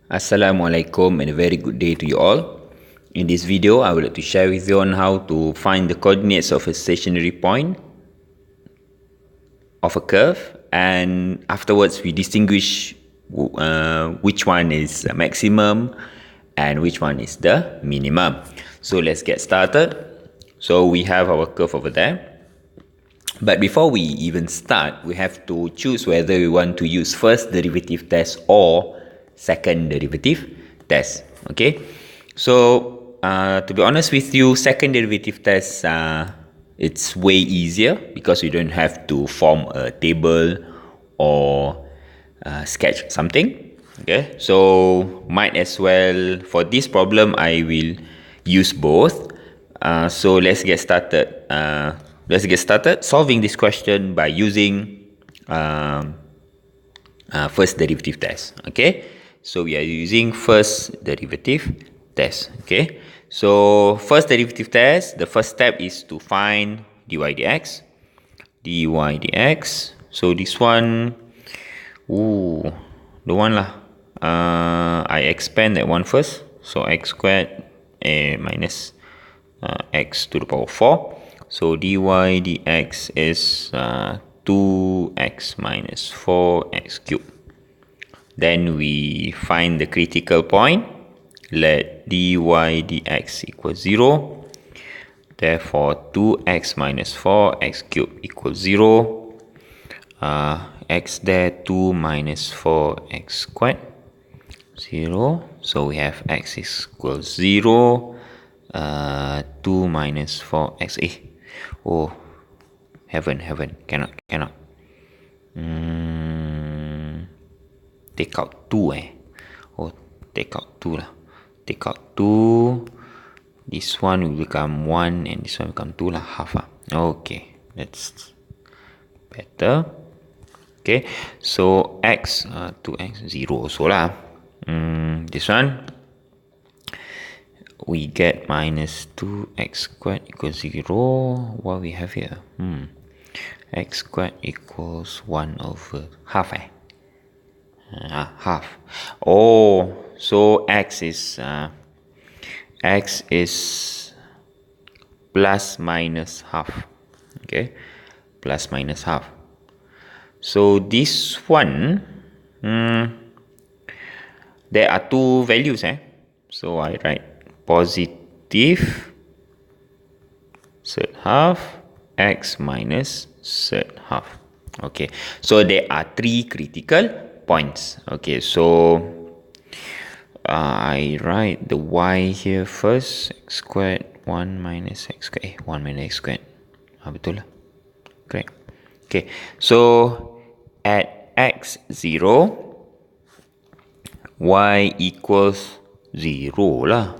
Assalamualaikum and a very good day to you all. In this video, I would like to share with you on how to find the coordinates of a stationary point of a curve, and afterwards we distinguish which one is the maximum and which one is the minimum. So let's get started. So we have our curve over there. But before we even start, we have to choose whether we want to use first derivative test or second derivative test. Okay, so to be honest with you, second derivative test it's way easier because you don't have to form a table or sketch something. Okay, so might as well for this problem I will use both. So let's get started. Let's get started solving this question by using first derivative test. Okay, so we are using first derivative test. Okay, so first derivative test, the first step is to find dy dx. So this one, the one lah. I expand that one first. So x squared minus x to the power 4. So dy dx is 2x minus 4x cubed. Then we find the critical point. Let dy dx equal 0. Therefore 2x minus 4x cubed equals 0. X there, 2 minus 4x squared, 0. So we have x is equals 0. 2 minus 4x. Oh, heaven, cannot. Take out 2 Oh, take out 2 lah. Take out 2. This one will become 1 and this one become 2 lah, half lah. Okay, that's better. Okay, so x 2x 0 also lah. This one we get minus 2x squared equals 0. What we have here? X squared equals 1 over half. Half. Oh, so x is plus minus half. Okay, plus minus half. So this one, there are two values. So I write positive third half, x minus third half. Okay, so there are three critical points. Okay, so I write the y here first. X squared 1 minus x squared. 1 minus x squared. Betul lah. Correct. Okay, so at x0, y equals 0 lah.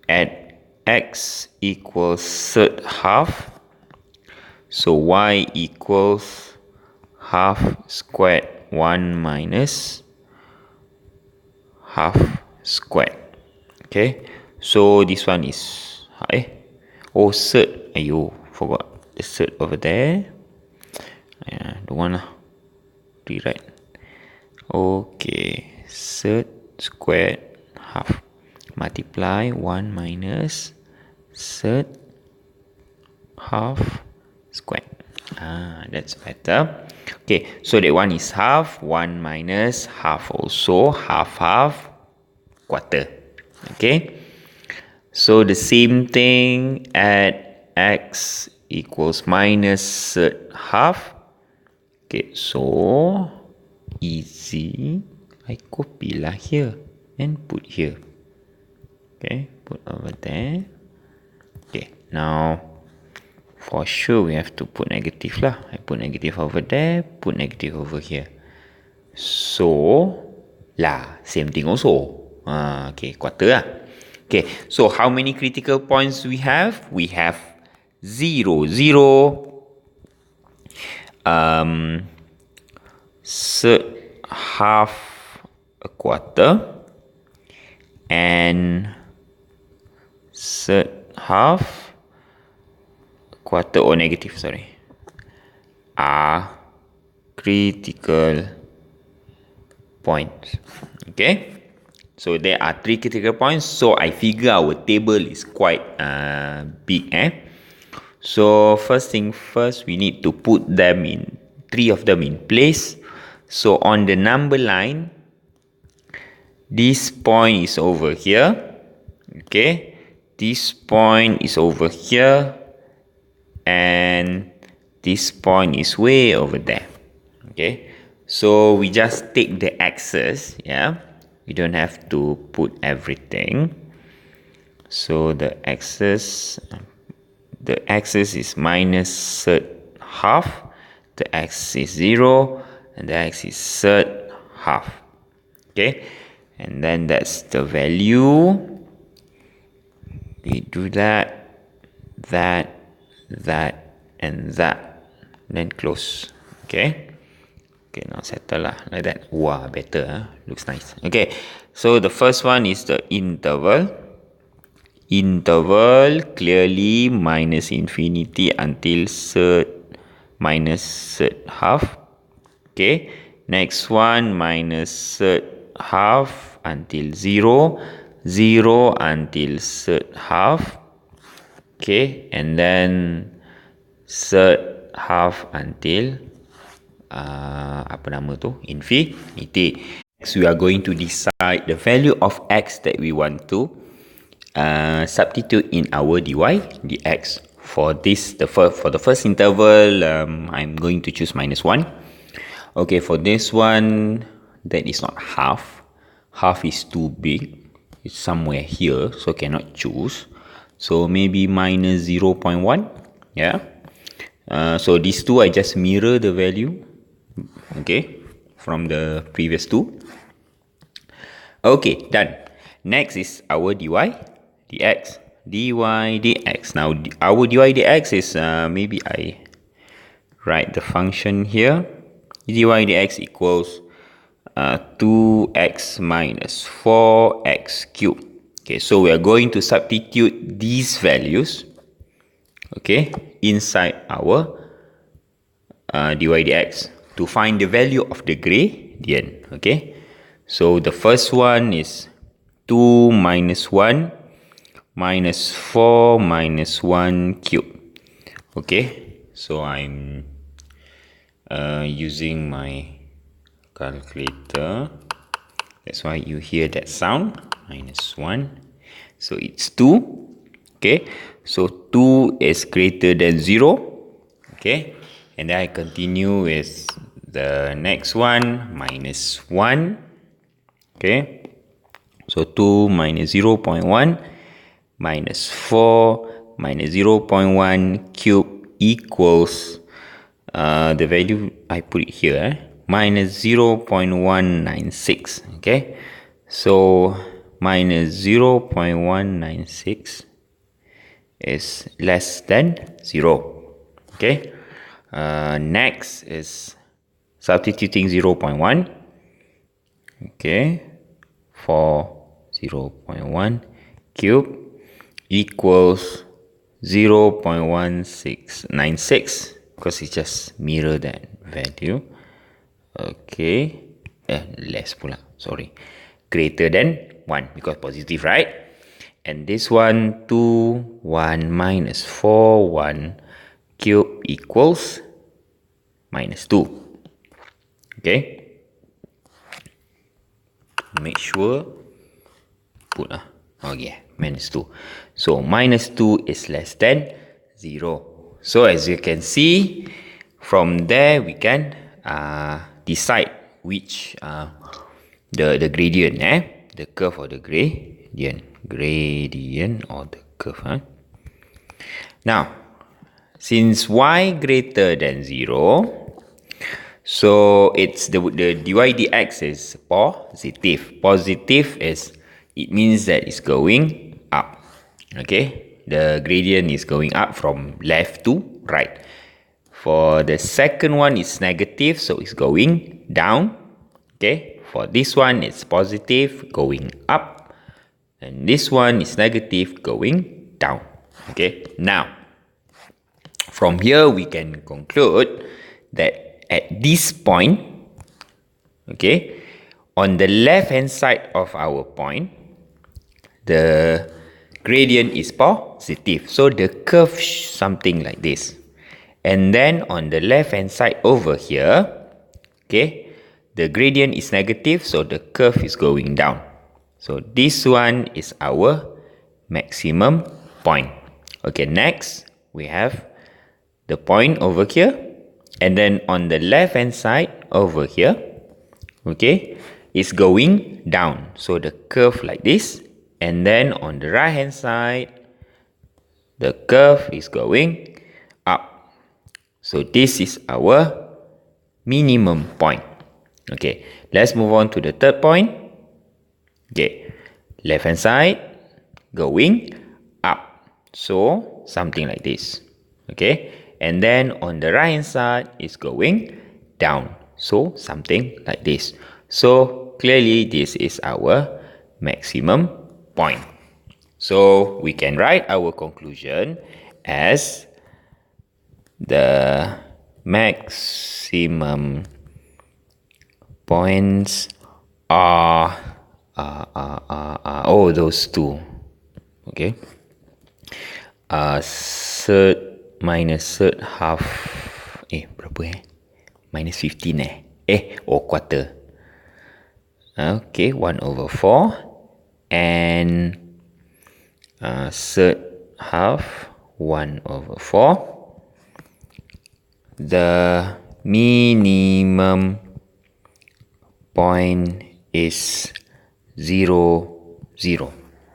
At x equals third half, so y equals half squared 1 minus half squared. Okay, so this one is third. Forgot the third over there. The one lah, rewrite. Okay, third squared half multiply 1 minus third half squared. That's better. Okay, so that one is half. 1 minus half also, half quarter. Okay, so the same thing at x equals minus third half. Okay, so easy, I copy lah here and put here. Okay, put over there. Okay, now for sure we have to put negative lah. I put negative over there, put negative over here. So same thing also. Okay, quarter lah. Okay, so how many critical points we have? We have 0, 0, third half a quarter, and third half quarter or negative, are critical points. Okay, so there are 3 critical points. So I figure our table is quite big. So first thing first, we need to put them in 3 of them in place. So on the number line, this point is over here. Okay, this point is over here, and this point is way over there. Okay, so we just take the axis. Yeah, we don't have to put everything. So the axis is minus third half, the x is 0, and the x is third half. Okay, and then that's the value. We do that, and that, then close. Okay, now settle lah like that. Wow, better, looks nice. Okay, so the first one is the interval. Clearly minus infinity until third minus third half. Okay, next one minus third half until 0, 0 until third half. Okay, and then third half until apa nama tu, infinity. Next, we are going to decide the value of x that we want to substitute in our dy dx. For this, for the first interval, I'm going to choose minus 1. Okay, for this one, that is not half. Half is too big. It's somewhere here, so cannot choose. So maybe minus 0.1. Yeah. So these two, I just mirror the value. Okay, from the previous two. Okay, done. Next is our dy dx. Now our dy dx is maybe I write the function here. Dy dx equals 2x minus 4x cubed. Okay, so we are going to substitute these values, okay, inside our dy dx to find the value of the gradient. Okay, so the first one is 2 minus 1 minus 4 minus 1 cube. Okay, so I'm using my calculator. That's why you hear that sound, minus 1. So it's 2. Okay, so 2 is greater than 0. Okay, and then I continue with the next one, minus 1. Okay, so 2 minus 0.1 minus 4 minus 0.1 cube equals the value I put it here, minus 0.196. Okay, so minus 0.196 is less than 0. Okay, next is substituting 0.1. Okay, for 0.1 cube equals 0.1696, because it just mirror that value. Okay, less pula, sorry, greater than 1, because positive, right? And this one, 2, 1 minus 4, 1 cube equals minus 2. Okay, make sure put minus 2. So minus 2 is less than 0. So as you can see, from there we can decide which the gradient, the curve or the gradient or the curve. Now, since y greater than 0, so it's the dy dx is positive. Positive is, it means that it's going up. Okay, the gradient is going up from left to right. For the second one, it's negative, so it's going down. Okay, for this one, it's positive, going up, and this one is negative, going down. Okay, now from here we can conclude that at this point, okay, on the left hand side of our point, the gradient is positive. So the curve something like this. And then on the left hand side over here, okay, the gradient is negative, so the curve is going down. So this one is our maximum point. Okay, next we have the point over here, and then on the left hand side over here, okay, it's going down. So the curve like this, and then on the right hand side, the curve is going up. So this is our minimum point. Okay, let's move on to the third point. Okay, left hand side going up. So something like this. Okay, and then on the right hand side is going down. So something like this. So clearly this is our maximum point. So we can write our conclusion as the maximum points are those two. Okay. Third minus third half. Berapa minus 15 quarter. Okay, 1/4 and third half 1/4. The minimum point is 0, 0.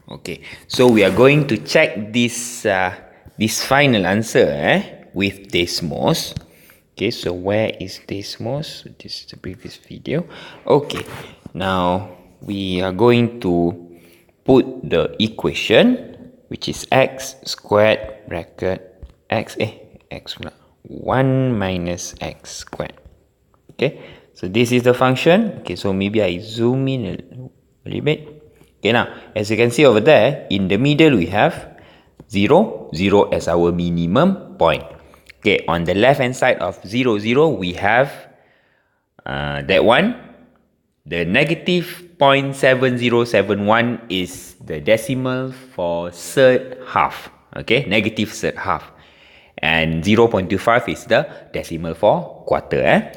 Okay, so we are going to check this final answer with Desmos. Okay, so where is Desmos? This is the previous video. Okay, now we are going to put the equation, which is x squared bracket x 1 minus x squared. Okay, so this is the function. Okay, so maybe I zoom in a little bit. Okay, now as you can see over there, in the middle we have 0, 0 as our minimum point. Okay, on the left hand side of 0, 0 we have that one. The negative 0.7071 is the decimal for third half. Okay, negative third half. And 0.25 is the decimal for quarter.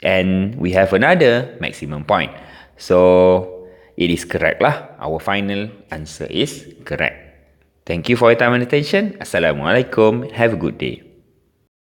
And we have another maximum point. So it is correct lah. Our final answer is correct. Thank you for your time and attention. Assalamualaikum. Have a good day.